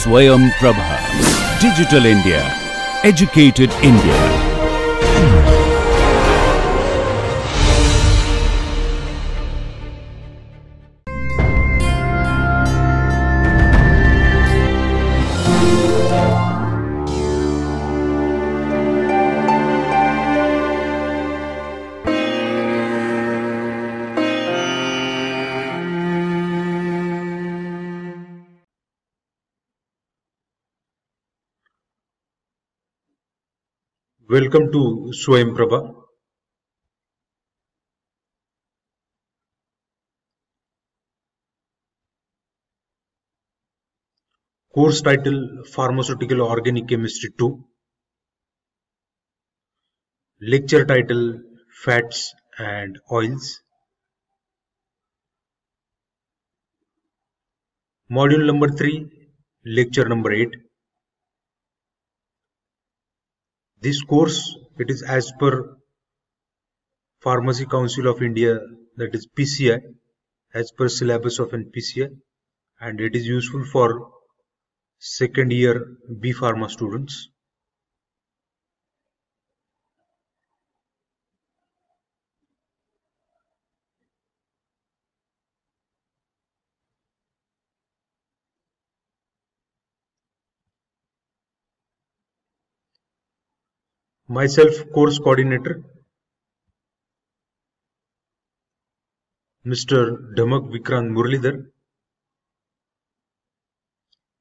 Swayam Prabha. Digital India. Educated India. Welcome to Swayam Prabha. Course title Pharmaceutical Organic Chemistry 2. Lecture title Fats and Oils. Module number 3, lecture number 8. This course, it is as per Pharmacy Council of India, that is PCI, as per syllabus of an PCI, and it is useful for second year B Pharma students. Myself, course coordinator, Mr. Dhamak Vikrant Muralidhar,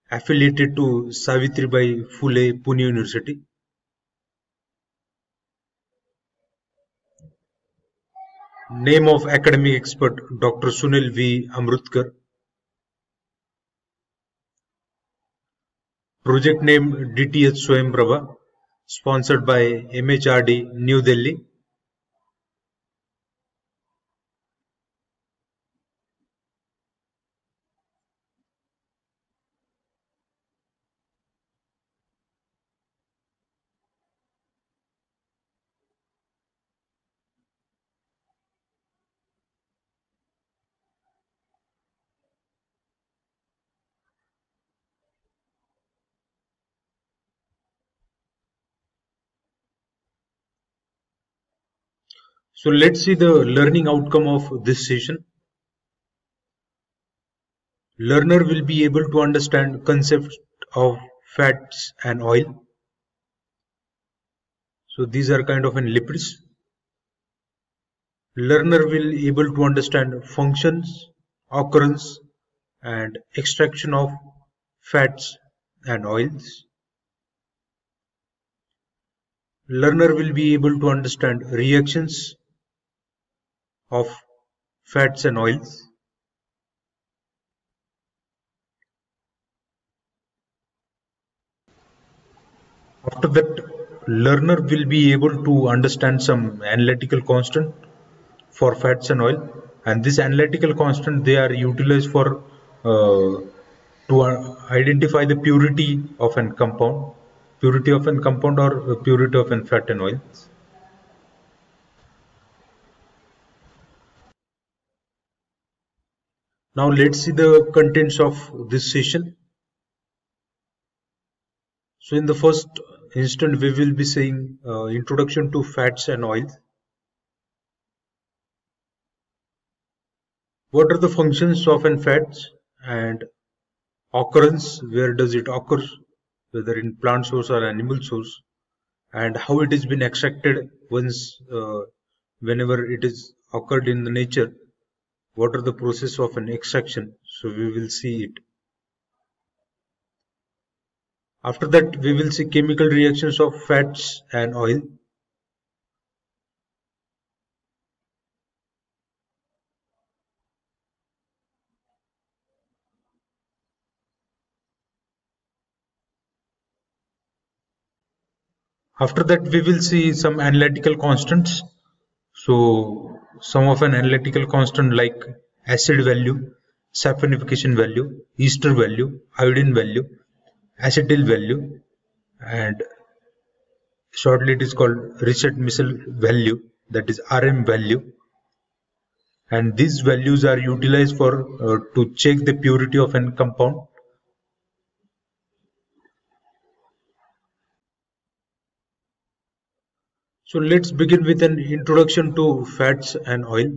affiliated to Savitribai Phule Pune University. Name of academic expert Dr. Sunil V. Amrutkar. Project name DTH Swayam Prabha, sponsored by MHRD New Delhi. So let's see the learning outcome of this session. Learner will be able to understand concepts of fats and oil. So these are kind of an lipids. Learner will be able to understand functions, occurrence, and extraction of fats and oils. Learner will be able to understand reactions of fats and oils. After that, learner will be able to understand some analytical constant for fats and oil, and this analytical constant, they are utilized for to identify the purity of an compound, or purity of an fat and oils. Now let's see the contents of this session. So in the first instant, we will be saying introduction to fats and oils. What are the functions of an fats, and occurrence, where does it occur, whether in plant source or animal source, and how it has been extracted once whenever it is occurred in the nature, what are the process of an extraction. So we will see it. After that, we will see chemical reactions of fats and oil. After that, we will see some analytical constants. So some of an analytical constant like acid value, saponification value, ester value, iodine value, acetyl value, and shortly it is called Richet-Missel value, that is RM value. And these values are utilized for to check the purity of an compound. So let's begin with an introduction to fats and oil.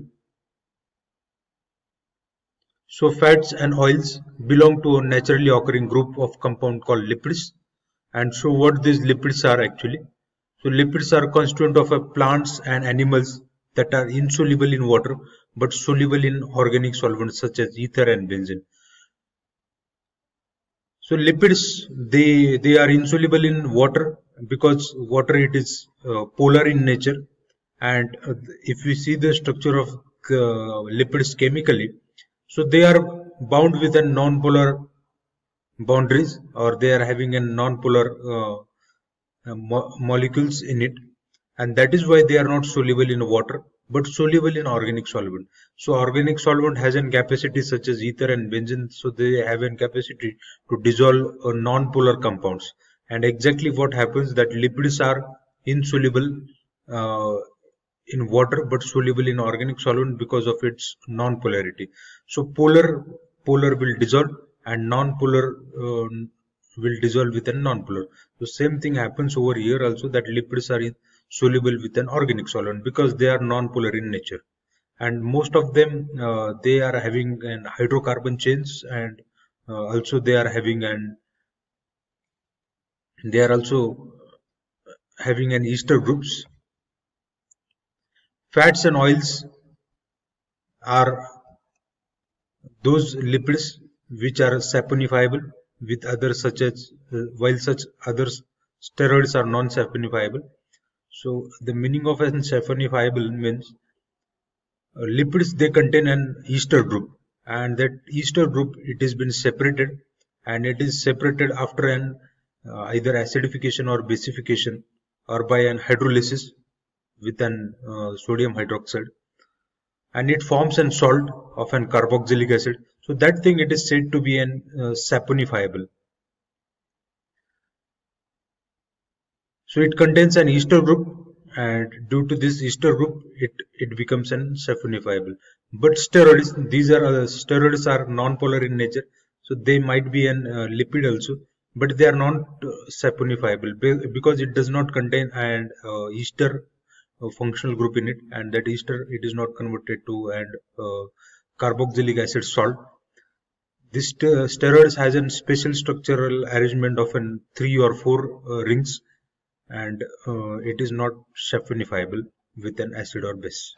So fats and oils belong to a naturally occurring group of compound called lipids. And so what these lipids are actually. So lipids are constituent of plants and animals that are insoluble in water but soluble in organic solvents such as ether and benzene. So lipids, they are insoluble in water because water it is polar in nature, and if we see the structure of lipids chemically, so they are bound with a non-polar boundaries, or they are having a non-polar molecules in it, and that is why they are not soluble in water but soluble in organic solvent. So organic solvent has a capacity such as ether and benzene, so they have a capacity to dissolve non-polar compounds, and exactly what happens that lipids are insoluble in water but soluble in organic solvent because of its non-polarity. So polar will dissolve and non-polar will dissolve with a non-polar. So same thing happens over here also, that lipids are soluble with an organic solvent because they are non-polar in nature, and most of them they are having an hydrocarbon chains, and also they are having an ester groups. Fats and oils are those lipids which are saponifiable with others, such as while such others steroids are non-saponifiable. So the meaning of an saponifiable means lipids, they contain an ester group, and that ester group it has been separated, and it is separated after an either acidification or basification or by an hydrolysis with an sodium hydroxide, and it forms an salt of an carboxylic acid. So that thing it is said to be an saponifiable. So it contains an ester group, and due to this ester group it becomes an saponifiable. But steroids, steroids are non-polar in nature, so they might be an lipid also, but they are not saponifiable because it does not contain an ester functional group in it, and that ester it is not converted to an carboxylic acid salt. This steroids has a special structural arrangement of an 3 or 4 rings, and it is not saponifiable with an acid or base.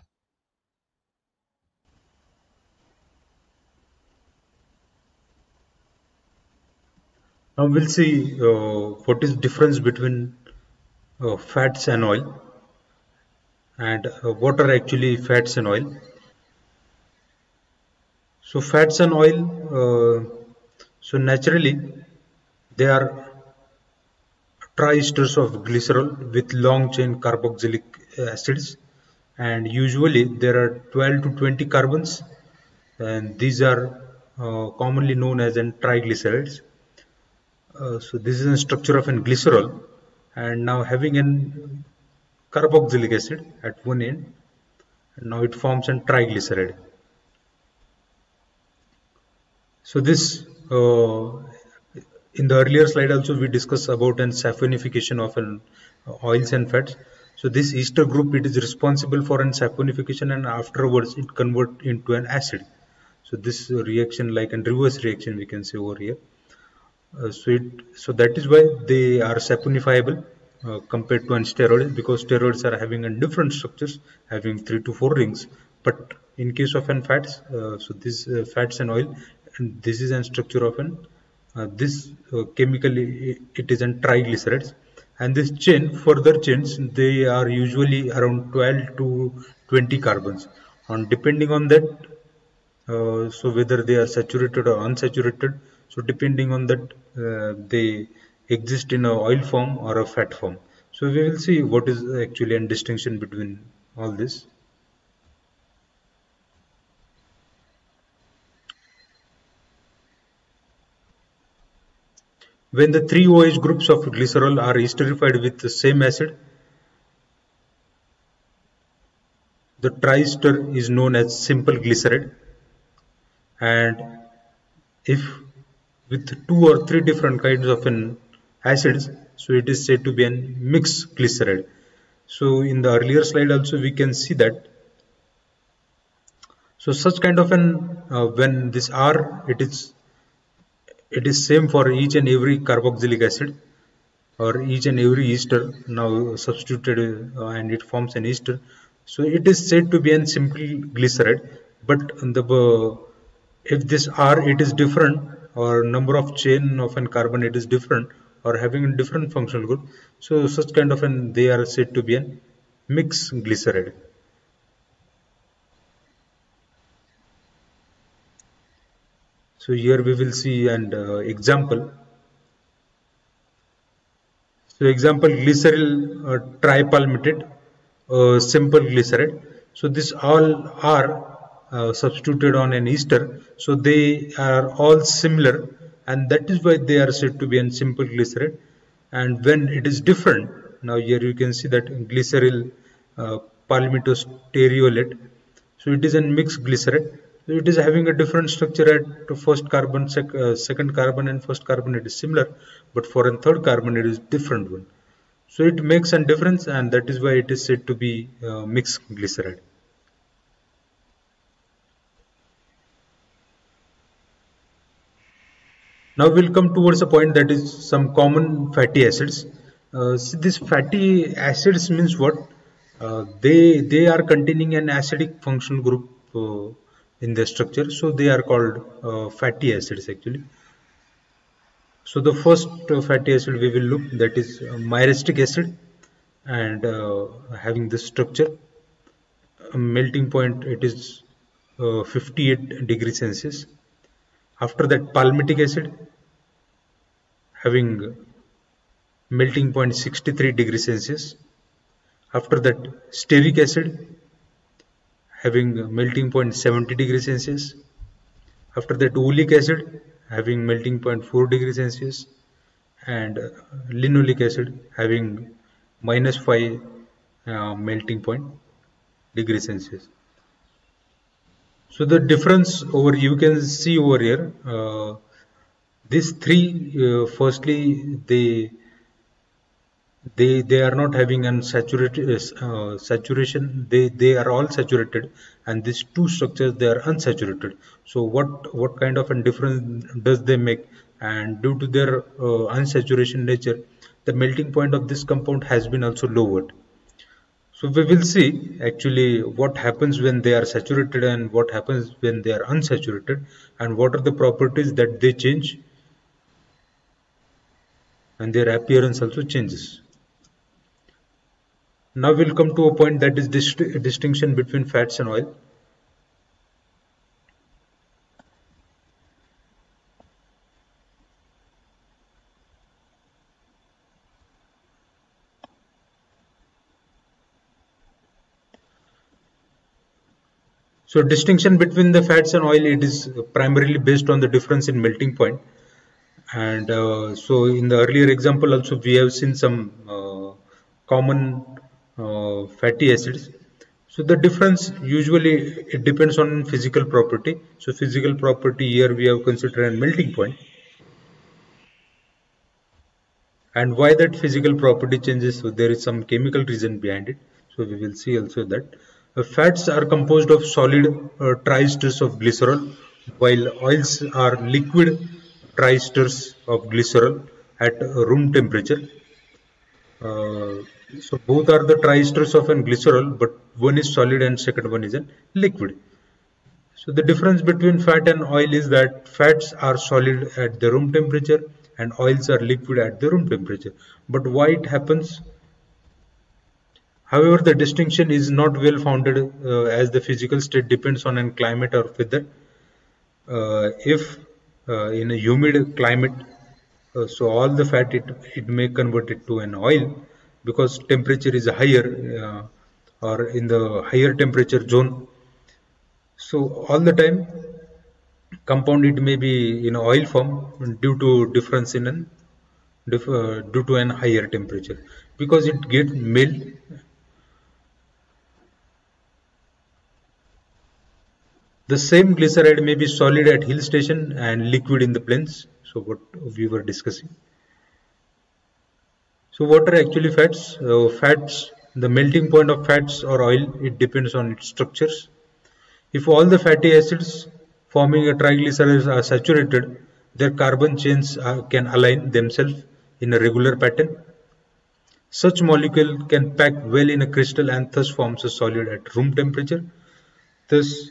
Now we'll see what is difference between fats and oil, and what are actually fats and oil. So fats and oil, so naturally they are triesters of glycerol with long chain carboxylic acids, and usually there are 12 to 20 carbons, and these are commonly known as triglycerides. So this is a structure of an glycerol, and now having an carboxylic acid at one end, and now it forms a triglyceride. So this in the earlier slide also we discussed about an saponification of an oils and fats. So this ester group it is responsible for an saponification, and afterwards it converts into an acid. So this reaction, like a reverse reaction we can say over here. So that is why they are saponifiable compared to an steroid, because steroids are having a different structures, having 3 to 4 rings. But in case of an fats, so this fats and oil, and this is a structure of an chemically it is an triglycerides, and this chain, further chains, they are usually around 12 to 20 carbons, and depending on that, so whether they are saturated or unsaturated, so depending on that they exist in a oil form or a fat form. So we will see what is actually a distinction between all this. When the 3 OH groups of glycerol are esterified with the same acid, the triester is known as simple glyceride, and if with 2 or 3 different kinds of an acids, so it is said to be a mixed glyceride. So in the earlier slide also we can see that. So such kind of an when this R, it is same for each and every carboxylic acid or each and every ester now substituted and it forms an ester. So it is said to be a simple glyceride, but if this R it is different, or number of chain of an carbon it is different, or having a different functional group, so such kind of an they are said to be a mixed glyceride. So here we will see an example. So example, glyceryl tripalmitate, simple glyceride. So this all are substituted on an ester. So they are all similar, and that is why they are said to be a simple glyceride. And when it is different, now here you can see that glyceryl palmitostearolate. So it is a mixed glyceride. So it is having a different structure at first carbon, second carbon and first carbon it is similar, but for a third carbon it is different one. So it makes a difference, and that is why it is said to be mixed glyceride. Now we'll come towards a point that is some common fatty acids. See, these fatty acids means what? They are containing an acidic functional group in the structure, so they are called fatty acids actually. So the first fatty acid we will look, that is myristic acid, and having this structure, melting point it is 58 degrees Celsius. After that, palmitic acid, having melting point 63 degrees Celsius. After that, stearic acid, having melting point 70 degrees Celsius. After that, oleic acid, having melting point 4 degrees Celsius, and linoleic acid having -5 melting point degrees Celsius. So the difference over you can see over here, these three firstly they are not having unsaturated saturation, they are all saturated, and these two structures they are unsaturated. So what kind of a difference does they make? And due to their unsaturation nature, the melting point of this compound has been also lowered. So we will see actually what happens when they are saturated and what happens when they are unsaturated, and what are the properties that they change, and their appearance also changes. Now we'll come to a point that is distinction between fats and oil. So distinction between the fats and oil, it is primarily based on the difference in melting point. And so in the earlier example also we have seen some common fatty acids. So the difference usually it depends on physical property. So physical property here we have considered a melting point. And why that physical property changes? So there is some chemical reason behind it. So we will see also that fats are composed of solid triesters of glycerol, while oils are liquid triesters of glycerol at room temperature. So both are the triesters of an glycerol, but one is solid and second one is a liquid. So the difference between fat and oil is that fats are solid at the room temperature and oils are liquid at the room temperature. But why it happens? However, the distinction is not well founded as the physical state depends on a climate or weather. If in a humid climate, so all the fat it may convert it to an oil, because temperature is higher or in the higher temperature zone. So all the time compound it may be in oil form due to difference in an due to an higher temperature, because it gets melt. The same glyceride may be solid at hill station and liquid in the plains. So what we were discussing. So what are actually fats? Fats the melting point of fats or oil, it depends on its structures. If all the fatty acids forming a triglycerides are saturated, their carbon chains can align themselves in a regular pattern. Such molecule can pack well in a crystal and thus forms a solid at room temperature. Thus,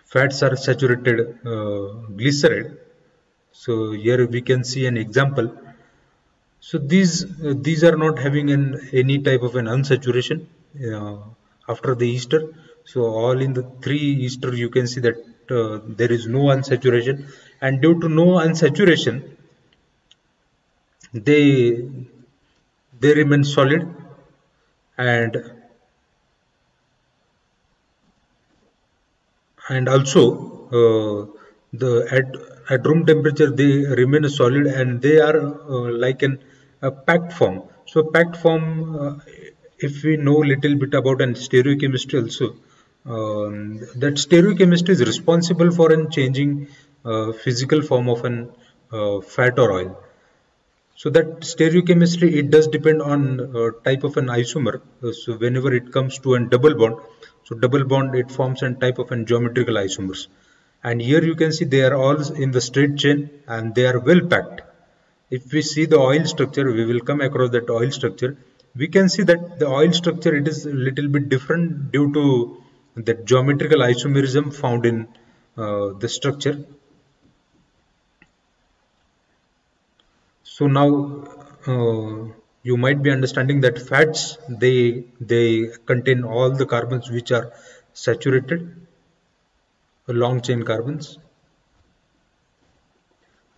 fats are saturated glyceride. So here we can see an example. So these are not having any type of an unsaturation uh, after the ester. So all in the three ester you can see that there is no unsaturation, and due to no unsaturation, they they remain solid, and also the at room temperature they remain solid, and they are like a packed form. So packed form, if we know little bit about an stereochemistry also, that stereochemistry is responsible for an changing physical form of an fat or oil. So that stereochemistry, it does depend on type of an isomer. So whenever it comes to a double bond, so double bond, it forms a type of an geometrical isomers. And here you can see they are all in the straight chain and they are well packed. If we see the oil structure, we will come across that oil structure. We can see that the oil structure, it is a little bit different due to the geometrical isomerism found in the structure. So now you might be understanding that fats, they contain all the carbons which are saturated, long chain carbons.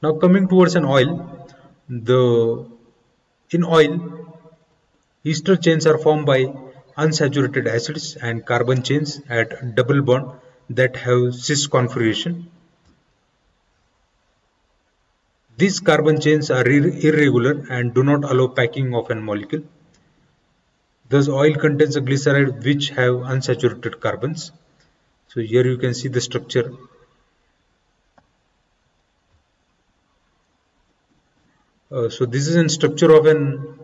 Now coming towards an oil, the in oil, ester chains are formed by unsaturated acids and carbon chains at double bond that have cis configuration. These carbon chains are irregular and do not allow packing of a molecule. Thus, oil contains a glyceride which have unsaturated carbons. So here you can see the structure. So this is a structure of an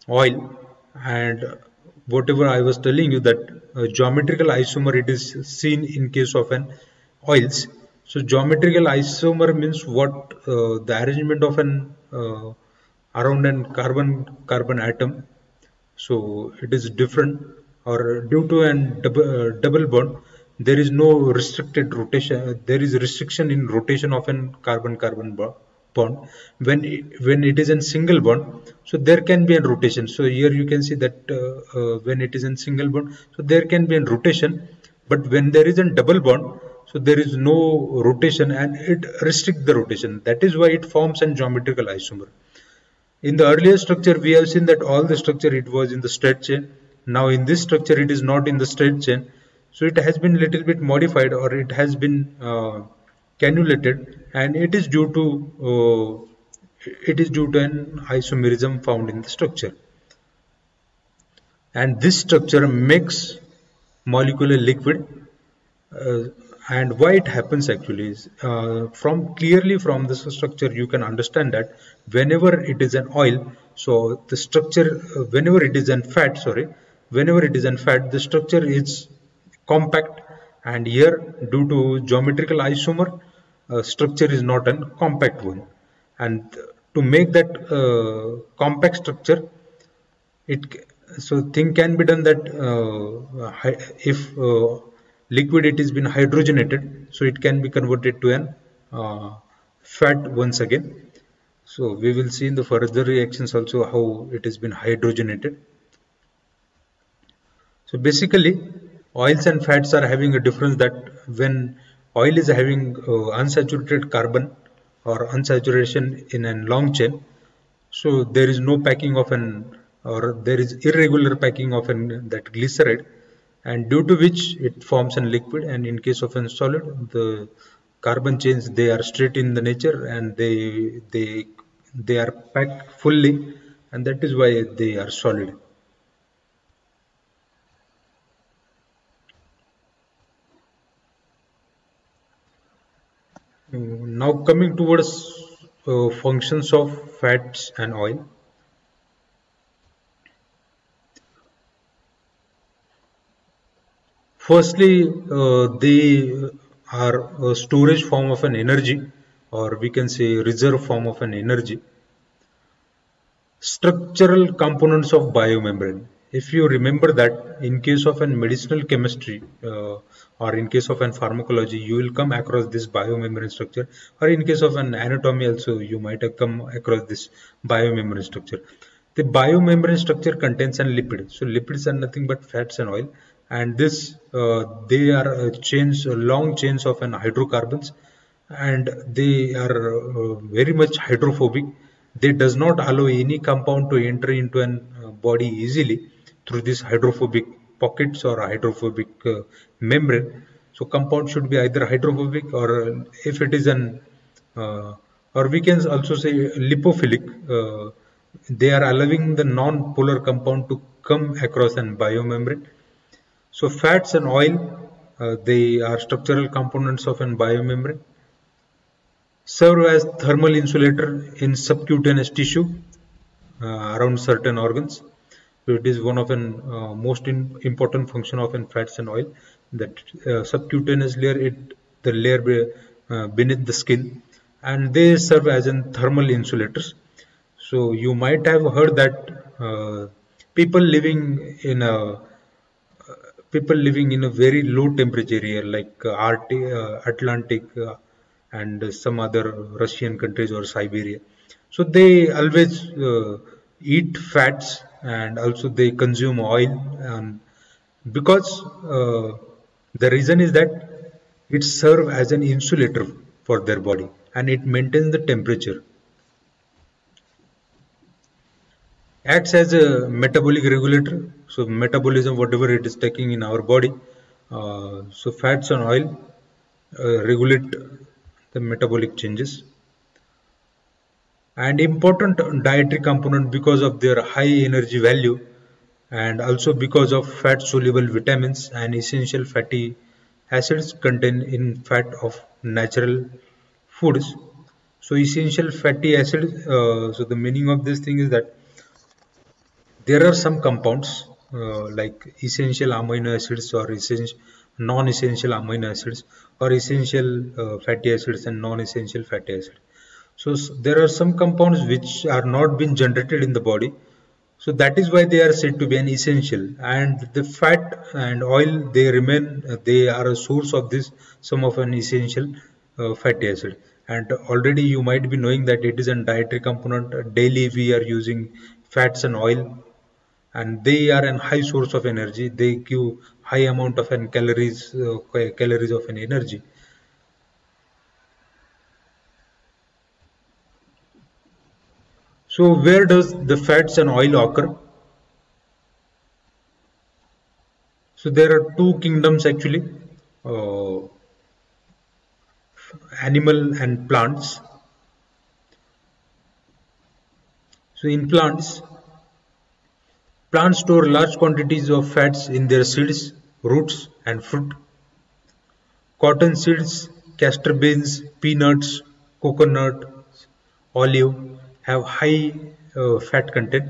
oil, and whatever I was telling you, that geometrical isomer, it is seen in case of an oils. So geometrical isomer means what, the arrangement of an around an carbon atom. So it is different, or due to an double bond, there is no restricted rotation. There is restriction in rotation of an carbon bond. When it is in single bond, so there can be a rotation. So here you can see that when it is in single bond, so there can be a rotation, but when there is a double bond, so there is no rotation and it restricts the rotation. That is why it forms a geometrical isomer. In the earlier structure, we have seen that all the structure, it was in the straight chain. Now in this structure, it is not in the straight chain. So it has been little bit modified, or it has been cannulated, and it is due to an isomerism found in the structure. And this structure makes molecular liquid. And why it happens actually is, clearly from this structure you can understand that whenever it is an oil, so the structure, whenever it is an fat, the structure is compact, and here due to geometrical isomer, structure is not a compact one. And to make that compact structure, so thing can be done that if liquid, it has been hydrogenated, so it can be converted to an fat once again. So we will see in the further reactions also how it has been hydrogenated. So basically, oils and fats are having a difference, that when oil is having unsaturated carbon or unsaturation in a long chain, so there is no packing of there is irregular packing of that glyceride, and due to which it forms a liquid. And in case of a solid, the carbon chains, they are straight in the nature, and they are packed fully, and that is why they are solid. Now coming towards functions of fats and oil. Firstly, they are a storage form of an energy, or we can say reserve form of an energy. Structural components of biomembrane. If you remember that in case of an medicinal chemistry or in case of an pharmacology, you will come across this biomembrane structure, or in case of an anatomy also you might have come across this biomembrane structure. The biomembrane structure contains an lipid. So lipids are nothing but fats and oil, and this they are long chains of an hydrocarbons, and they are very much hydrophobic. They does not allow any compound to enter into an body easily through these hydrophobic pockets or hydrophobic membrane. So compound should be either hydrophobic, or if it is an or we can also say lipophilic, they are allowing the non-polar compound to come across an biomembrane. So fats and oil, they are structural components of an biomembrane. Serve as thermal insulator in subcutaneous tissue around certain organs. So it is one of an most important function of an fats and oil, that subcutaneous layer, the layer beneath the skin, and they serve as an thermal insulators. So you might have heard that people living in a very low temperature area like Atlantic and some other Russian countries or Siberia. So they always eat fats, and also they consume oil, because the reason is that it serves as an insulator for their body, and it maintains the temperature. Acts as a metabolic regulator. So metabolism, whatever it is taking in our body, so fats and oil regulate the metabolic changes. And important dietary component because of their high energy value, and also because of fat soluble vitamins and essential fatty acids contained in fat of natural foods. So essential fatty acids, so the meaning of this thing is that there are some compounds like essential amino acids or non-essential amino acids, or essential fatty acids and non-essential fatty acids. So there are some compounds which are not being generated in the body, so that is why they are said to be an essential. And the fat and oil, they remain, they are a source of this, some of an essential fatty acid. And already you might be knowing that it is a dietary component. Daily we are using fats and oil, and they are a high source of energy. They give high amount of calories of an energy. So where does the fats and oil occur? So there are two kingdoms actually, animal and plants. So in plants store large quantities of fats in their seeds, roots and fruit. Cotton seeds, castor beans, peanuts, coconut, olive have high fat content.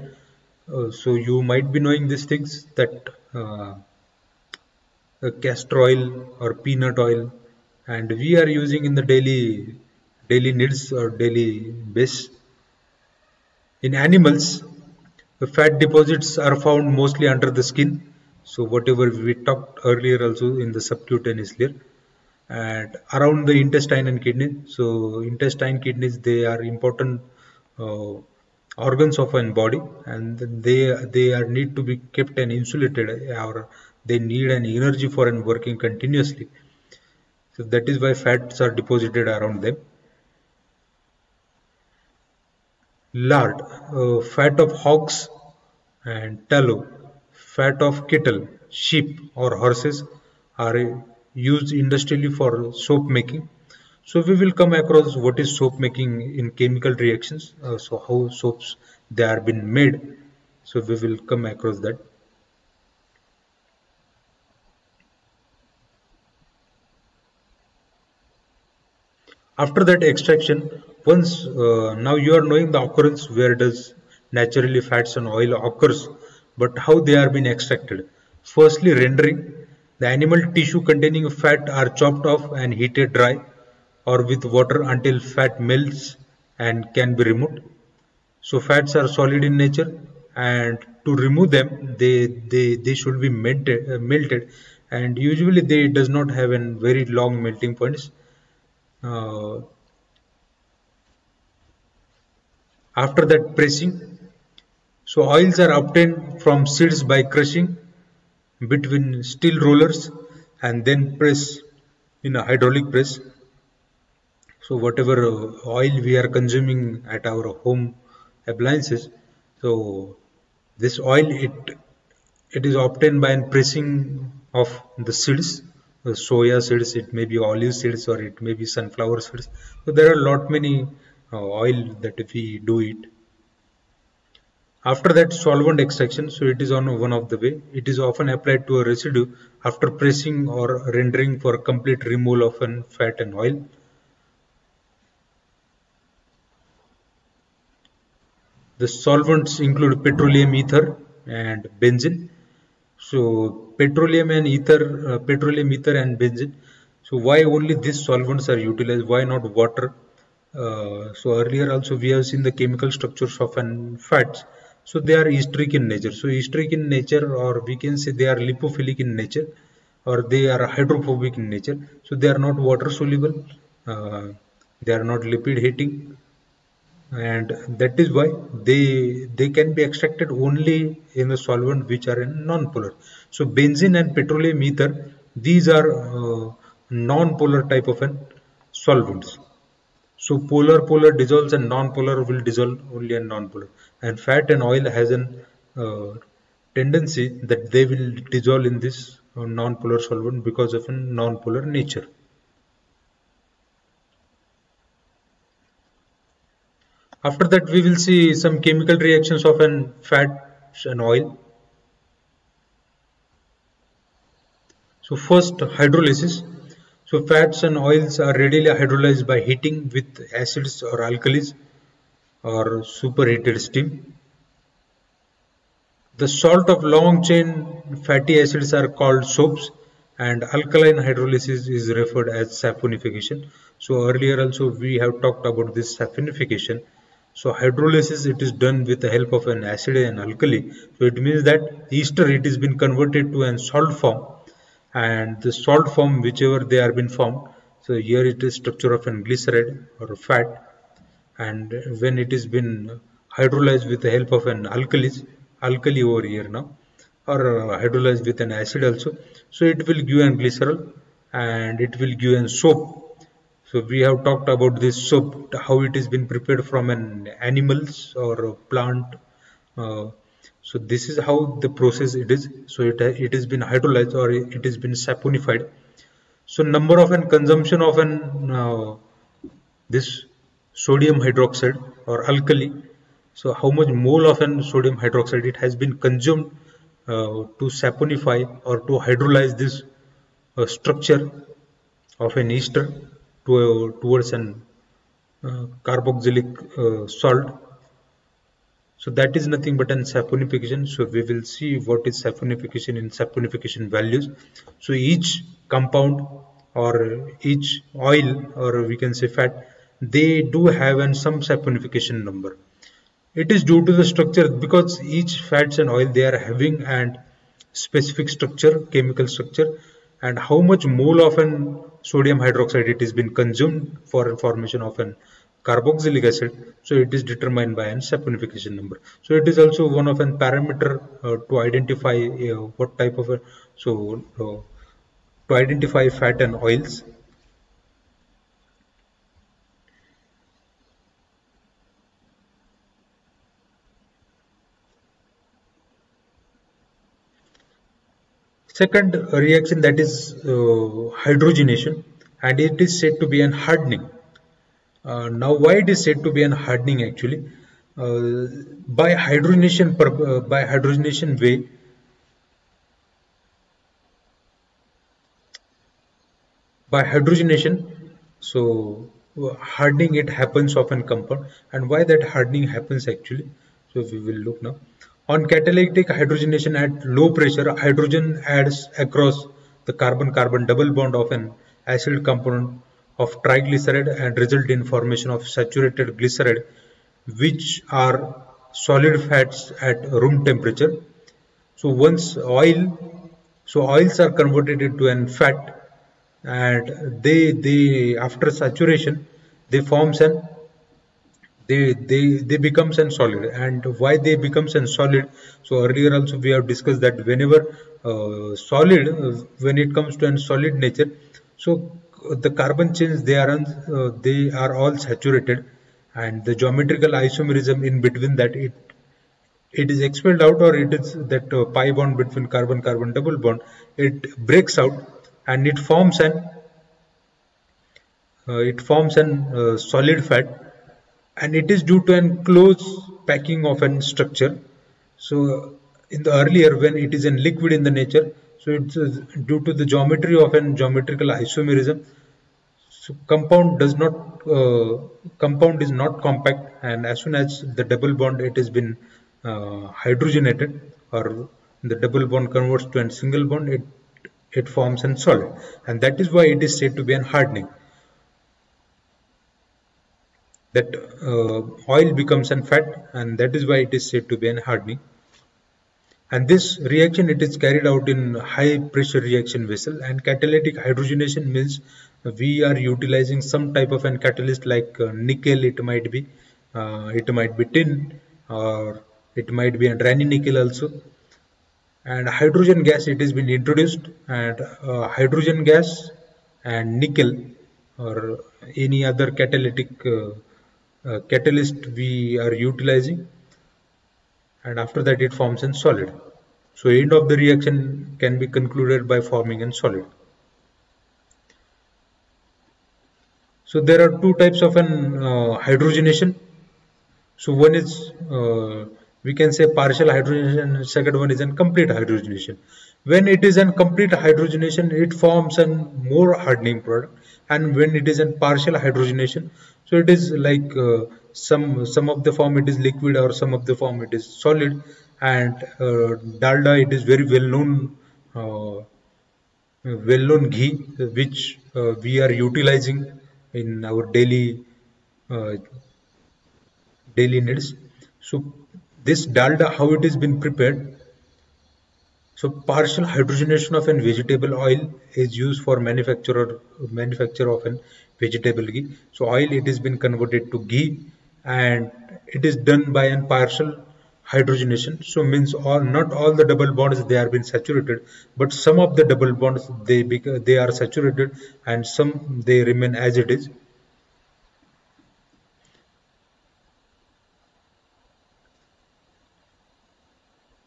So you might be knowing these things, that castor oil or peanut oil, and we are using in the daily needs or daily base. In animals, the fat deposits are found mostly under the skin. So whatever we talked earlier also in the subcutaneous layer, and around the intestine and kidney. So intestine, kidneys, they are important organs of an body, and they are need to be kept and insulated, or they need an energy for and working continuously. So that is why fats are deposited around them. Lard, fat of hogs, and tallow, fat of cattle, sheep or horses, are used industrially for soap making. So we will come across what is soap making in chemical reactions, so how soaps they are been made. So we will come across that. After that extraction, once now you are knowing the occurrence, where does naturally fats and oil occurs, but how they are being extracted. Firstly, rendering. The animal tissue containing fat are chopped off and heated dry or with water until fat melts and can be removed. So fats are solid in nature, and to remove them, they should be melted, and usually they does not have a very long melting points. Uh, After that pressing, so oils are obtained from seeds by crushing between steel rollers and then press in a hydraulic press. So whatever oil we are consuming at our home appliances, so this oil it is obtained by pressing of the seeds, the soya seeds, it may be olive seeds or it may be sunflower seeds. So there are lot many oil that we do it. After that solvent extraction, so it is on one of the way. It is often applied to a residue after pressing or rendering for complete removal of an fat and oil. The solvents include petroleum ether and benzene. So petroleum ether and benzene. So why only these solvents are utilized? Why not water? So earlier also we have seen the chemical structures of an fats. So they are esteric in nature. So esteric in nature, or we can say they are lipophilic in nature, or they are hydrophobic in nature. So they are not water soluble. They are not lipid heating, and that is why they can be extracted only in the solvent which are in non-polar. So benzene and petroleum ether, these are non-polar type of an solvents. So polar dissolves and non-polar will dissolve only in non-polar, and fat and oil has an tendency that they will dissolve in this non-polar solvent because of a non-polar nature. After that, we will see some chemical reactions of an fat and oil. So first, hydrolysis. So fats and oils are readily hydrolyzed by heating with acids or alkalis or superheated steam. The salt of long chain fatty acids are called soaps, and alkaline hydrolysis is referred as saponification. So earlier also we have talked about this saponification. So hydrolysis, it is done with the help of an acid and alkali. So it means that ester, it has been converted to an salt form, and the salt form whichever they are been formed. So here it is structure of an glyceride or fat, and when it has been hydrolyzed with the help of an alkali over here now, or hydrolyzed with an acid also, so it will give an glycerol and it will give an soap. So we have talked about this soap, how it has been prepared from an animals or a plant. So this is how the process it is. So it has been hydrolyzed or it has been saponified. So number of an consumption of an this sodium hydroxide or alkali. So how much mole of an sodium hydroxide it has been consumed to saponify or to hydrolyze this structure of an ester towards an carboxylic salt. So that is nothing but an saponification. So we will see what is saponification in saponification values. So each compound or each oil, or we can say fat, they do have some saponification number. It is due to the structure, because each fats and oil they are having and specific structure, chemical structure, and how much mole of an sodium hydroxide it has been consumed for formation of an carboxylic acid. So it is determined by an saponification number. So it is also one of an parameter to identify what type of a, to identify fat and oils. Second reaction, that is hydrogenation, and it is said to be an hardening. Now why it is said to be an hardening actually? By hydrogenation way, so hardening it happens of an compound, and why that hardening happens actually, so we will look now. On catalytic hydrogenation at low pressure, hydrogen adds across the carbon-carbon double bond of an acid component of triglyceride and result in formation of saturated glyceride, which are solid fats at room temperature. So oils are converted into an fat, and they after saturation they forms an they becomes an solid. And why they becomes an solid? So earlier also we have discussed that whenever solid when it comes to an solid nature, so the carbon chains they are all saturated, and the geometrical isomerism in between that it is expelled out, or it is that pi bond between carbon carbon double bond, it breaks out and it forms an solid fat, and it is due to an close packing of an structure. So in the earlier when it is in liquid in the nature, so it's due to the geometry of an geometrical isomerism. So compound is not compact, and as soon as the double bond it has been hydrogenated, or the double bond converts to a single bond, it forms a solid, and that is why it is said to be an hardening. That oil becomes a fat, and that is why it is said to be an hardening. And this reaction it is carried out in high pressure reaction vessel. And catalytic hydrogenation means we are utilizing some type of an catalyst like nickel. It might be tin, or it might be a Raney nickel also. And hydrogen gas it has been introduced, and hydrogen gas and nickel or any other catalyst we are utilizing, and after that it forms a solid. So end of the reaction can be concluded by forming a solid. So there are two types of an hydrogenation. So one is we can say partial hydrogenation, and second one is a complete hydrogenation. When it is a complete hydrogenation, it forms a more hardening product, and when it is a partial hydrogenation, so it is like some of the form it is liquid, or some of the form it is solid. And dalda, it is very well known ghee, which we are utilizing in our daily needs. So this dalda, how it has been prepared? So partial hydrogenation of an vegetable oil is used for manufacture of an vegetable ghee. So oil it has been converted to ghee, and it is done by an partial hydrogenation. So means not all the double bonds they are been saturated, but some of the double bonds they are saturated, and some they remain as it is.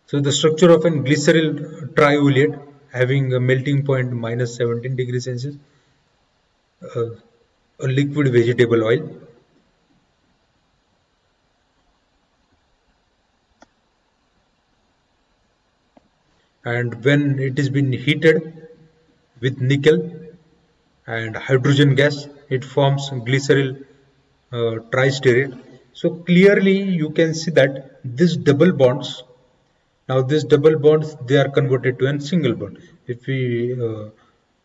So the structure of an glyceryl triolate having a melting point minus 17 degrees Celsius, a liquid vegetable oil. And when it is been heated with nickel and hydrogen gas, it forms glyceryl tristearate. So clearly you can see that these double bonds, now these double bonds they are converted to a single bond. If we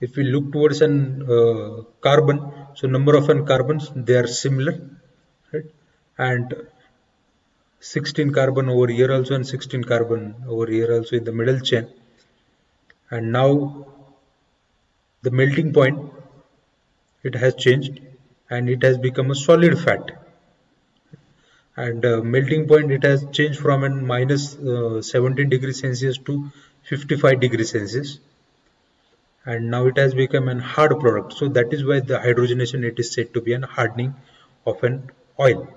look towards an carbon, so number of n carbons they are similar, right? And 16 carbon over here also, and 16 carbon over here also in the middle chain. And now the melting point it has changed, and it has become a solid fat. And melting point it has changed from a minus 17 degrees Celsius to 55 degrees Celsius, and now it has become an hard product. So that is why the hydrogenation it is said to be an hardening of an oil.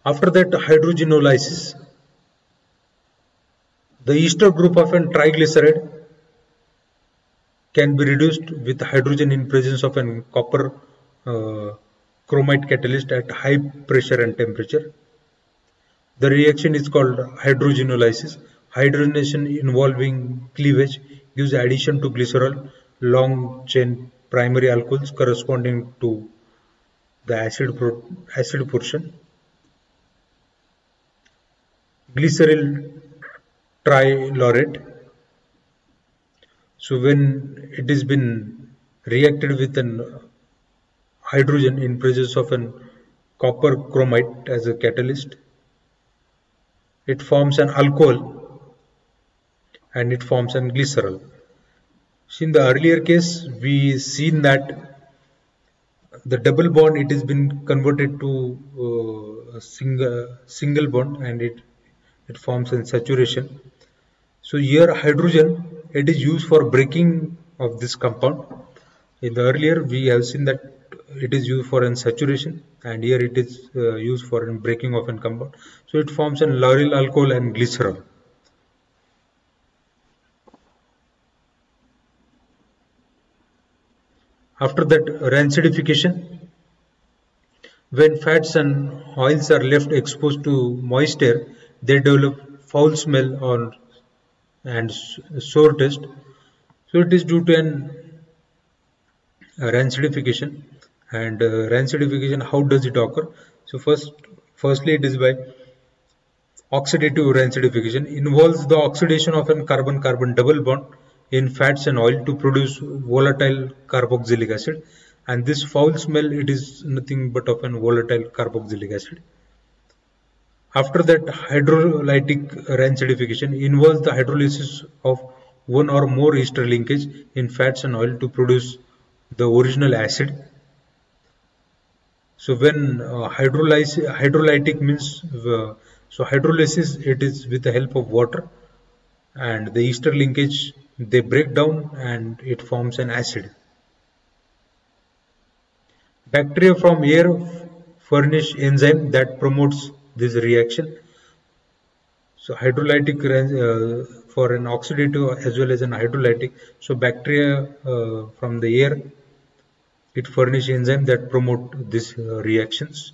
After that hydrogenolysis, the ester group of an triglyceride can be reduced with hydrogen in presence of an copper chromite catalyst at high pressure and temperature. The reaction is called hydrogenolysis. Hydrogenation involving cleavage gives addition to glycerol long chain primary alcohols corresponding to the acid portion. glyceryl trilaurate. So when it has been reacted with an hydrogen in presence of an copper chromite as a catalyst, it forms an alcohol and it forms an glycerol. So in the earlier case, we seen that the double bond, it has been converted to a single bond, and it forms a saturation. So here hydrogen, it is used for breaking of this compound. In the earlier we have seen that it is used for an saturation, and here it is used for an breaking of an compound. So it forms an lauryl alcohol and glycerol. After that, rancidification. When fats and oils are left exposed to moist air, they develop foul smell and sour taste. So it is due to an rancidification. And rancidification, how does it occur? So firstly, it is by oxidative rancidification. Involves the oxidation of an carbon-carbon double bond in fats and oil to produce volatile carboxylic acid, and this foul smell, it is nothing but of an volatile carboxylic acid. After that, hydrolytic rancidification involves the hydrolysis of one or more ester linkage in fats and oil to produce the original acid. So when hydrolytic means, so hydrolysis, it is with the help of water, and the ester linkage, they break down and it forms an acid. Bacteria from air furnish enzyme that promotes this reaction. So hydrolytic for an oxidative as well as an hydrolytic. So bacteria from the air, it furnish enzyme that promote these reactions.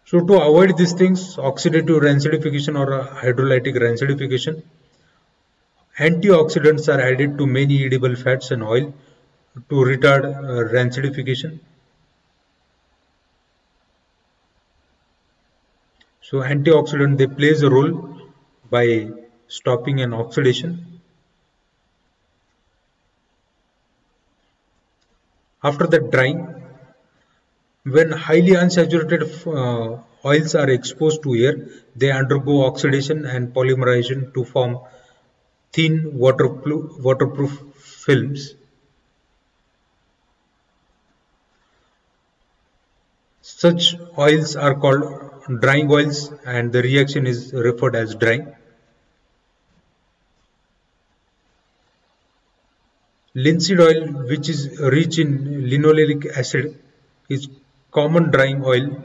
So to avoid these things, oxidative rancidification or hydrolytic rancidification, antioxidants are added to many edible fats and oil to retard rancidification. So antioxidant, they plays a role by stopping an oxidation. After that, drying. When highly unsaturated oils are exposed to air, they undergo oxidation and polymerization to form thin waterproof films. Such oils are called drying oils, and the reaction is referred as drying. Linseed oil, which is rich in linoleic acid, is common drying oil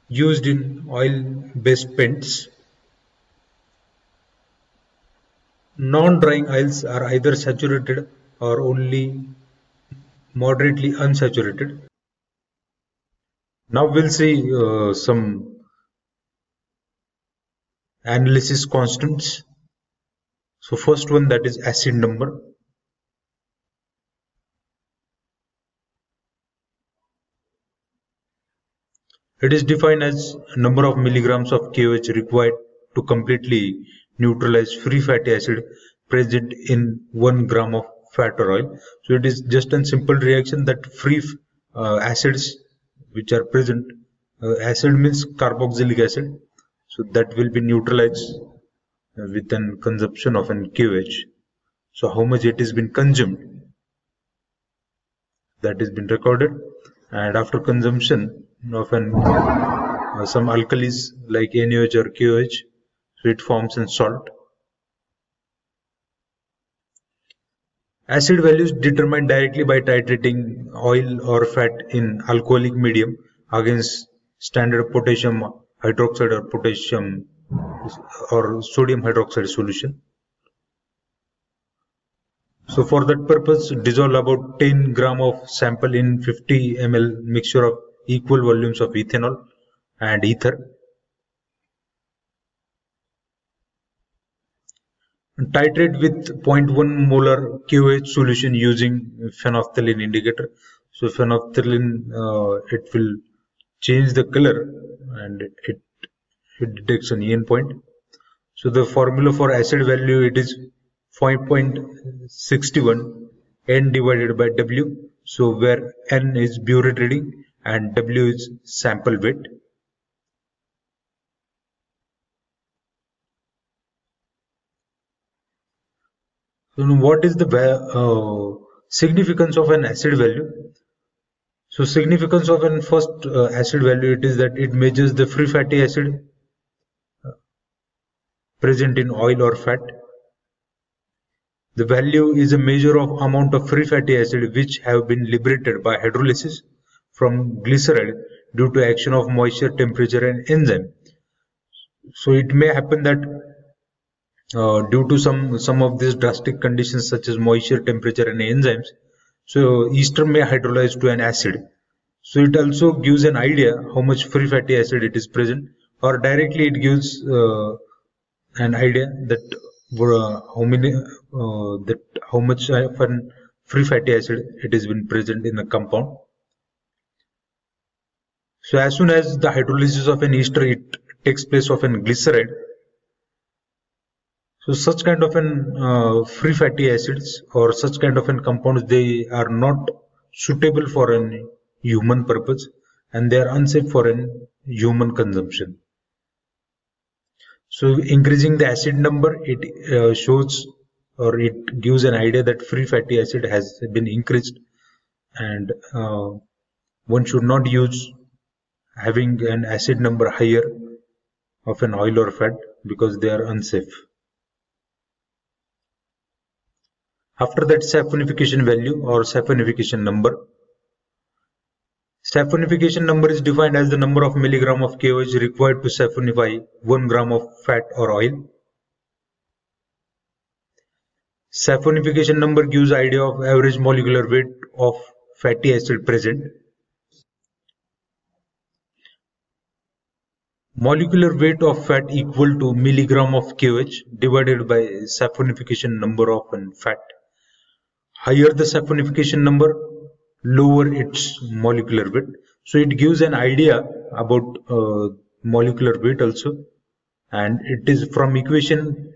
used in oil-based paints. Non-drying oils are either saturated or only moderately unsaturated. Now we'll see some analysis constants. So first one, that is acid number. It is defined as number of milligrams of KOH required to completely neutralize free fatty acid present in 1 gram of fat or oil. So it is just a simple reaction that free acids which are present, acid means carboxylic acid, so that will be neutralized with an consumption of an KOH. So how much it has been consumed, that has been recorded, and after consumption of an some alkalis like NaOH or KOH, so it forms a salt. Acid values determined directly by titrating oil or fat in alcoholic medium against standard potassium hydroxide or potassium or sodium hydroxide solution. So for that purpose, dissolve about 10 gram of sample in 50 ml mixture of equal volumes of ethanol and ether. Titrate with 0.1 molar KOH solution using phenolphthalein indicator. So phenolphthalein, it will change the color, and it detects an EN point. So the formula for acid value, it is 5.61 N divided by W. So where N is burette reading and W is sample weight. So what is the significance of an acid value? So significance of an first acid value, it is that it measures the free fatty acid present in oil or fat. The value is a measure of amount of free fatty acid which have been liberated by hydrolysis from glyceride due to action of moisture, temperature and enzyme. So it may happen that due to some of these drastic conditions such as moisture, temperature and enzymes, so ester may hydrolyze to an acid. So it also gives an idea how much free fatty acid it is present, or directly it gives an idea that how much of an free fatty acid it has been present in the compound. So as soon as the hydrolysis of an ester it takes place of an glyceride, so such kind of an free fatty acids or such kind of an compounds, they are not suitable for an human purpose and they are unsafe for an human consumption. So increasing the acid number, it shows or it gives an idea that free fatty acid has been increased, and one should not use having an acid number higher of an oil or fat because they are unsafe. After that, saponification value or saponification number. Saponification number is defined as the number of milligram of KOH required to saponify 1 gram of fat or oil. Saponification number gives idea of average molecular weight of fatty acid present. Molecular weight of fat equal to milligram of KOH divided by saponification number of fat. Higher the saponification number, lower its molecular weight. So it gives an idea about molecular weight also, and it is from equation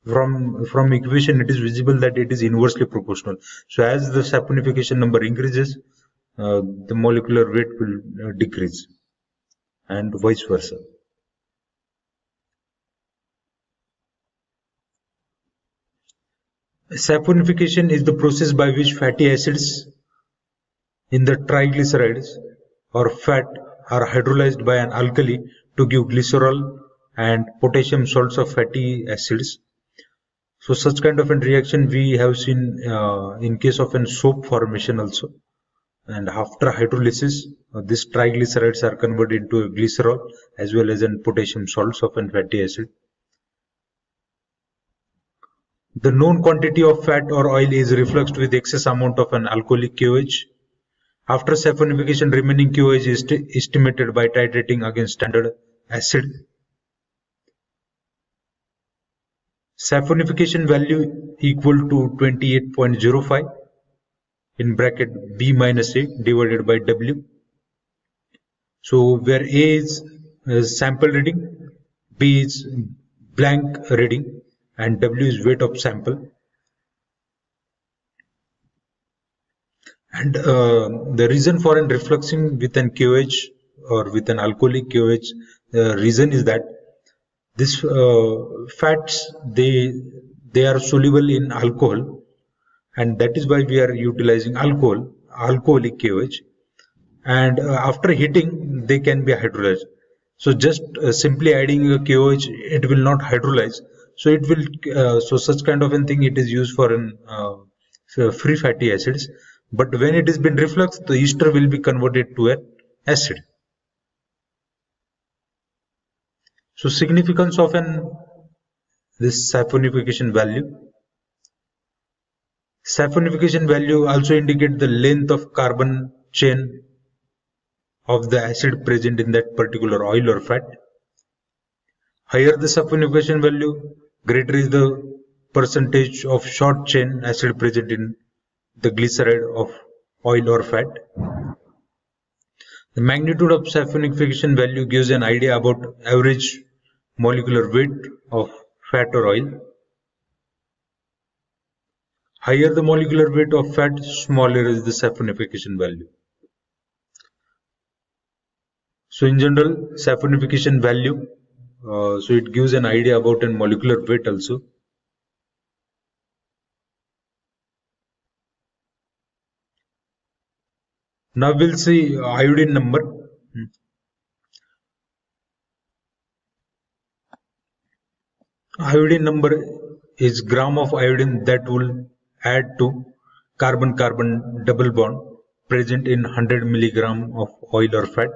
it is visible that it is inversely proportional. So as the saponification number increases, the molecular weight will decrease, and vice versa. Saponification is the process by which fatty acids in the triglycerides or fat are hydrolyzed by an alkali to give glycerol and potassium salts of fatty acids. So such kind of a reaction we have seen in case of an soap formation also. And after hydrolysis, these triglycerides are converted into a glycerol as well as in potassium salts of an fatty acid. The known quantity of fat or oil is refluxed with excess amount of an alcoholic KOH. After saponification, remaining KOH is estimated by titrating against standard acid. Saponification value equal to 28.05 in bracket B minus A divided by W. So where A is sample reading, B is blank reading, and W is weight of sample. And the reason for an refluxing with an KOH or with an alcoholic KOH, the reason is that this fats they are soluble in alcohol, and that is why we are utilizing alcoholic KOH, and after heating they can be hydrolyzed. So just simply adding a KOH, it will not hydrolyze. So it will so such kind of a thing it is used for an free fatty acids, but when it has been refluxed, the ester will be converted to an acid. So significance of this saponification value. Saponification value also indicate the length of carbon chain of the acid present in that particular oil or fat. Higher the saponification value, greater is the percentage of short chain acid present in the glyceride of oil or fat. The magnitude of saponification value gives an idea about average molecular weight of fat or oil. Higher the molecular weight of fat, smaller is the saponification value. So in general, saponification value, so it gives an idea about a molecular weight also. Now we'll see iodine number. Iodine number is gram of iodine that will add to carbon-carbon double bond present in 100 milligram of oil or fat.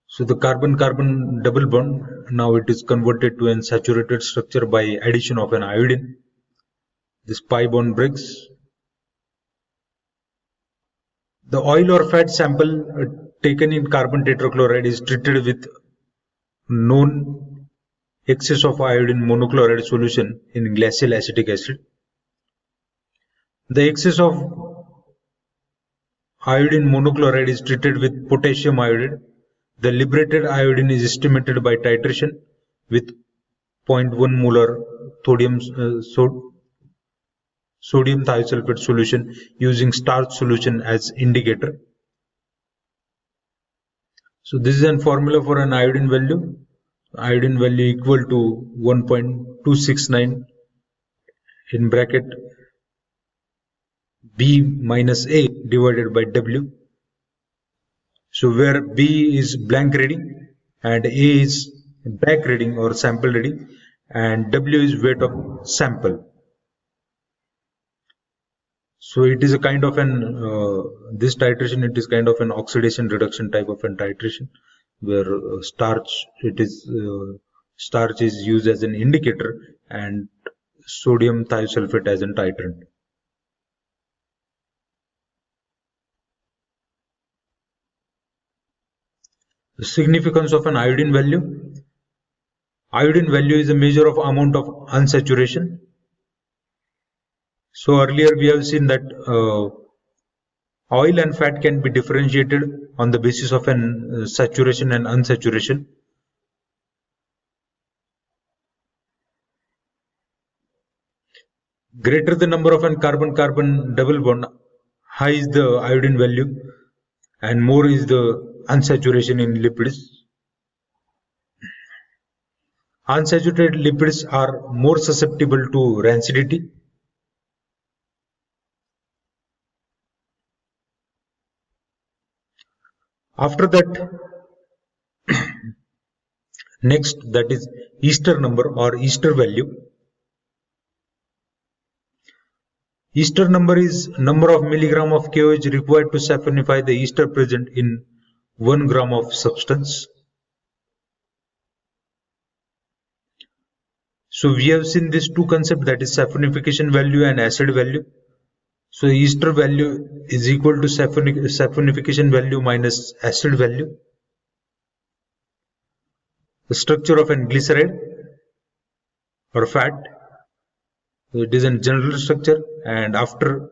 So the carbon-carbon double bond, now it is converted to a saturated structure by addition of an iodine. This pi bond breaks. The oil or fat sample taken in carbon tetrachloride is treated with known excess of iodine monochloride solution in glacial acetic acid. The excess of iodine monochloride is treated with potassium iodide. The liberated iodine is estimated by titration with 0.1 molar sodium thiosulfate solution using starch solution as indicator. So this is a formula for an iodine value. Iodine value equal to 1.269 in bracket B minus A divided by W. So where B is blank reading and A is back reading or sample reading and W is weight of sample. So it is a kind of an this titration, it is kind of an oxidation reduction type of an titration where starch is used as an indicator and sodium thiosulfate as an titrant. The significance of an iodine value. Iodine value is a measure of amount of unsaturation. So earlier we have seen that oil and fat can be differentiated on the basis of an saturation and unsaturation. Greater the number of an carbon-carbon double bond, high is the iodine value and more is the unsaturation in lipids. Unsaturated lipids are more susceptible to rancidity. After that, next, that is Easter number or Easter value. Easter number is number of milligram of KOH required to saponify the ester present in 1 gram of substance. So we have seen these two concepts, that is saponification value and acid value. So ester value is equal to saponification value minus acid value. The structure of an glyceride or fat, it is a general structure, and after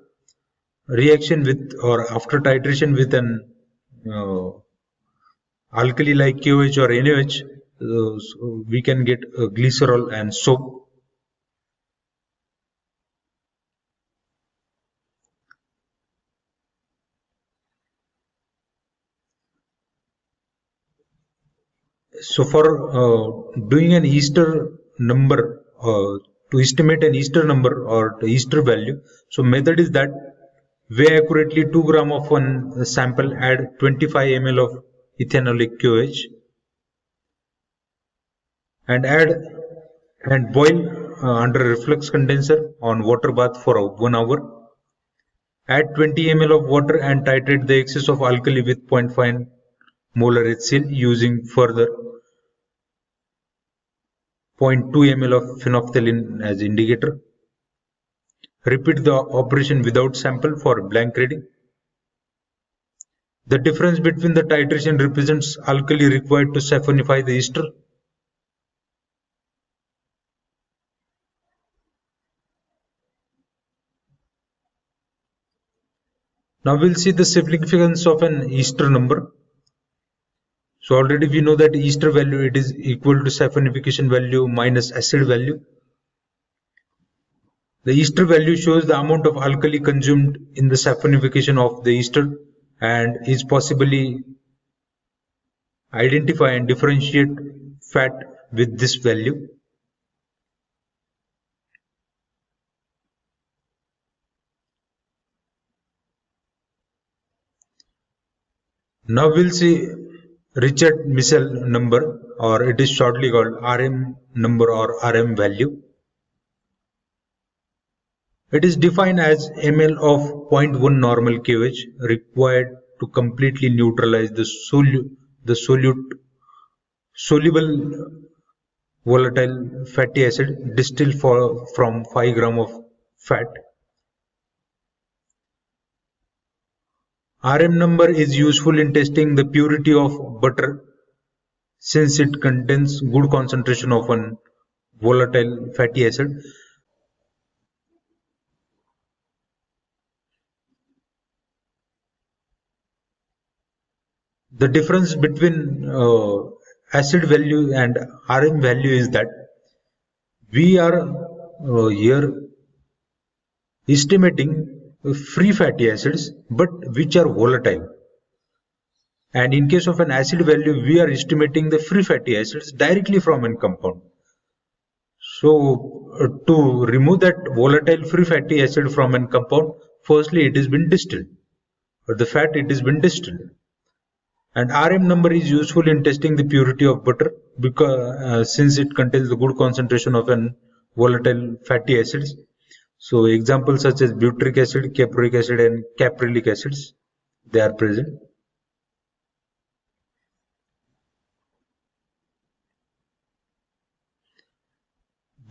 reaction with or after titration with an alkali like KOH or NaOH, so we can get glycerol and soap. So for doing an Easter number, to estimate an Easter number or the Easter value, so method is that weigh accurately 2 gram of one sample, add 25 ml of ethanolic KOH and add and boil under a reflux condenser on water bath for 1 hour. Add 20 ml of water and titrate the excess of alkali with 0.5 molar HCl using further 0.2 ml of phenolphthalein as indicator. Repeat the operation without sample for blank reading. The difference between the titration represents alkali required to saponify the ester. Now we'll see the significance of an Easter number. So already we know that Easter value, it is equal to saponification value minus acid value. The Easter value shows the amount of alkali consumed in the saponification of the ester and is possibly identify and differentiate fat with this value. Now we'll see Richard-Missel number, or it is shortly called RM number or RM value. It is defined as ml of 0.1 normal KOH required to completely neutralize the soluble volatile fatty acid distilled from 5 gram of fat. RM number is useful in testing the purity of butter since it contains good concentration of an volatile fatty acid. The difference between acid value and RM value is that we are here estimating free fatty acids but which are volatile, and in case of an acid value we are estimating the free fatty acids directly from a compound. So to remove that volatile free fatty acid from a compound, firstly it has been distilled, or the fat it has been distilled. And RM number is useful in testing the purity of butter because since it contains the good concentration of an volatile fatty acids. So examples such as butyric acid, caproic acid and caprylic acids, they are present.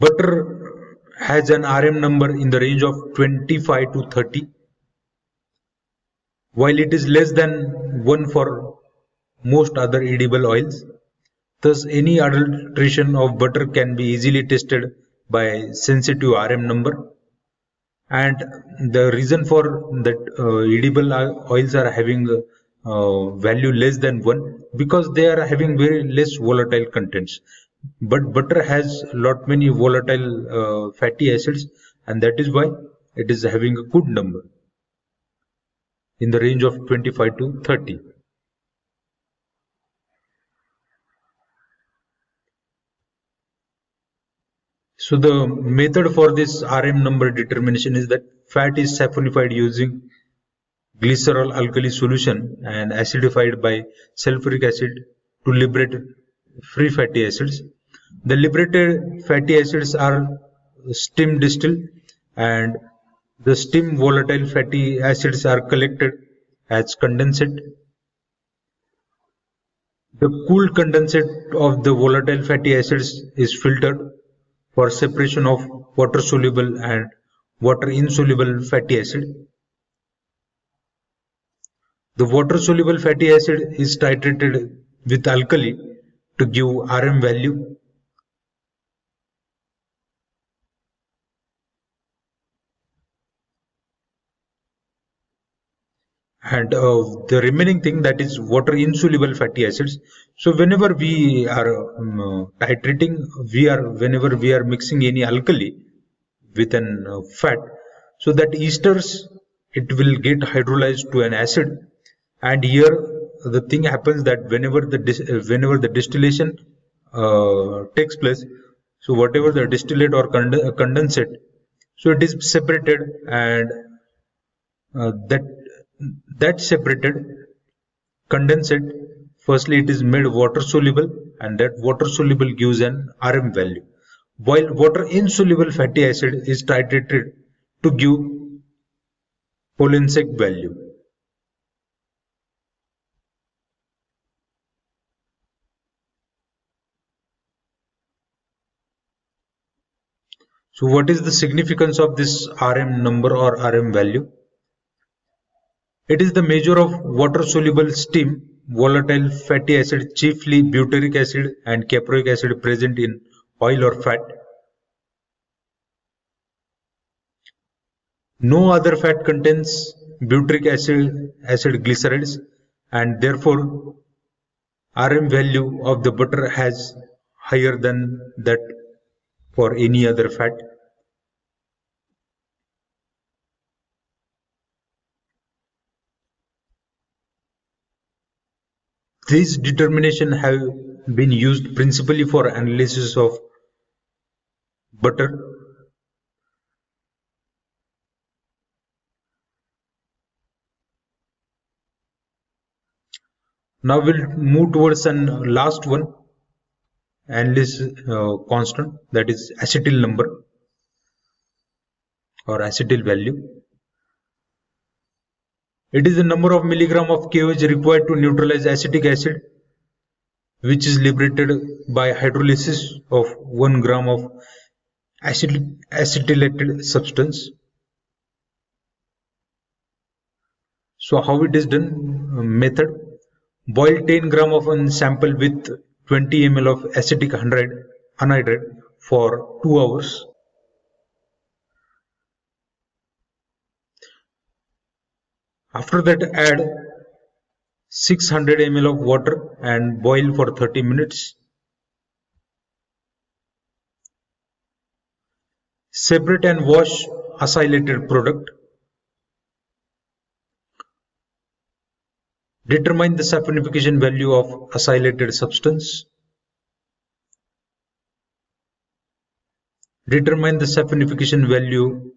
Butter has an RM number in the range of 25 to 30, while it is less than 1 for most other edible oils. Thus, any adulteration of butter can be easily tested by sensitive RM number. And the reason for that edible oils are having value less than 1 because they are having very less volatile contents. But butter has lot many volatile fatty acids, and that is why it is having a good number in the range of 25 to 30. So the method for this RM number determination is that fat is saponified using glycerol alkali solution and acidified by sulfuric acid to liberate free fatty acids. The liberated fatty acids are steam distilled, and the steam volatile fatty acids are collected as condensate. The cooled condensate of the volatile fatty acids is filtered for separation of water soluble and water insoluble fatty acid. The water soluble fatty acid is titrated with alkali to give RM value. And the remaining thing, that is water insoluble fatty acids. So whenever we are titrating, whenever we are mixing any alkali with an fat, so that esters, it will get hydrolyzed to an acid. And here the thing happens that whenever the distillation takes place, so whatever the distillate or condensate, so it is separated, and that separated condensate, firstly it is made water soluble, and that water soluble gives an RM value, while water insoluble fatty acid is titrated to give Poulenc value. So what is the significance of this RM number or RM value? It is the measure of water-soluble steam, volatile fatty acid, chiefly butyric acid and caproic acid present in oil or fat. No other fat contains butyric acid glycerides, and therefore RM value of the butter has higher than that for any other fat. These determinations have been used principally for analysis of butter. Now we'll move towards an last one, analysis constant, that is acetyl number or acetyl value. It is the number of milligram of KOH required to neutralize acetic acid, which is liberated by hydrolysis of 1 gram of acetylated substance. So how it is done? Method: boil 10 gram of a sample with 20 ml of acetic anhydride for 2 hours. After that, add 600 ml of water and boil for 30 minutes. Separate and wash acylated product. Determine the saponification value of acylated substance. Determine the saponification value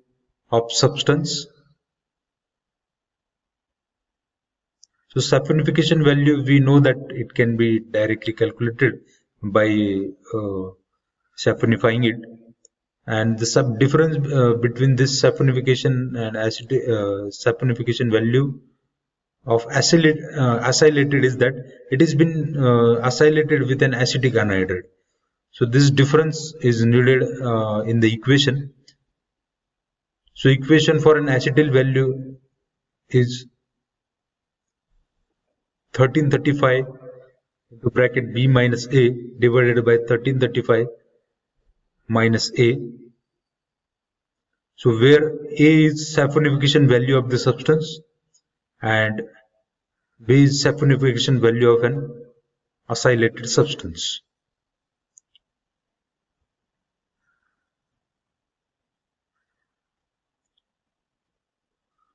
of substance. So saponification value, we know that it can be directly calculated by saponifying it, and the difference between this saponification and saponification value of acylated is that it has been acylated with an acetic anhydride. So this difference is needed in the equation. So equation for an acetyl value is 1335 into bracket B minus A divided by 1335 minus A. So where A is saponification value of the substance and B is saponification value of an acylated substance.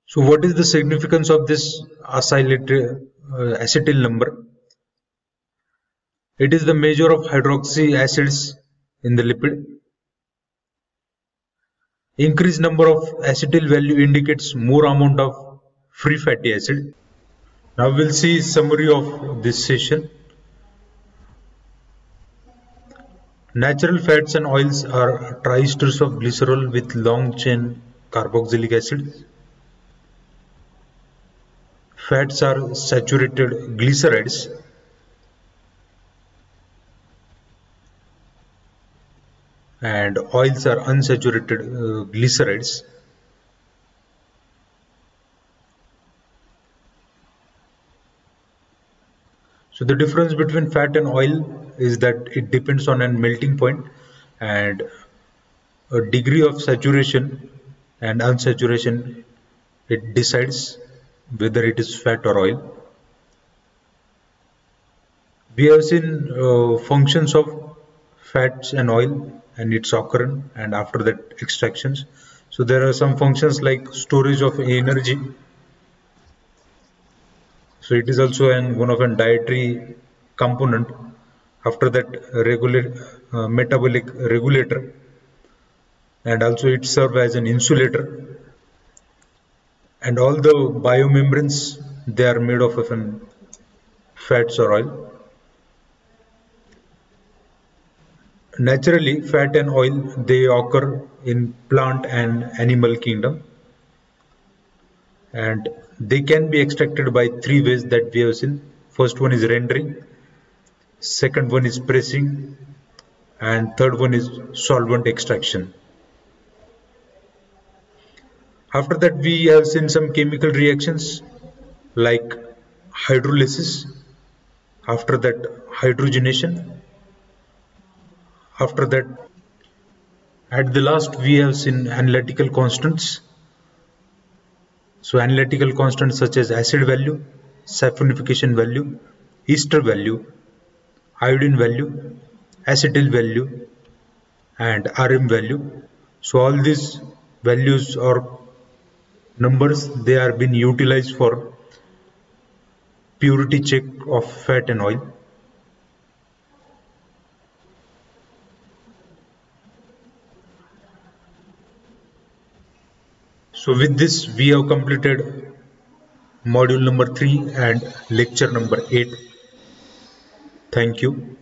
So what is the significance of this acetyl number? It is the measure of hydroxy acids in the lipid. Increased number of acetyl value indicates more amount of free fatty acid. Now we'll see summary of this session. Natural fats and oils are triesters of glycerol with long chain carboxylic acid. Fats are saturated glycerides. And oils are unsaturated glycerides. So the difference between fat and oil is that it depends on a melting point and a degree of saturation and unsaturation. It decides whether it is fat or oil. We have seen functions of fats and oil and its occurrence and after that extractions. So there are some functions like storage of energy. So it is also one of a dietary component. After that, metabolic regulator, and also it serves as an insulator. And all the biomembranes, they are made of fats or oil. Naturally, fat and oil, they occur in plant and animal kingdom, and they can be extracted by 3 ways that we have seen. First one is rendering, second one is pressing, and third one is solvent extraction. After that, we have seen some chemical reactions like hydrolysis, after that hydrogenation. After that, at the last, we have seen analytical constants. So analytical constants such as acid value, saponification value, ester value, iodine value, acetyl value, and Rm value. So all these values or numbers, they are being utilized for purity check of fat and oil. So with this we have completed module number 3 and lecture number 8. Thank you.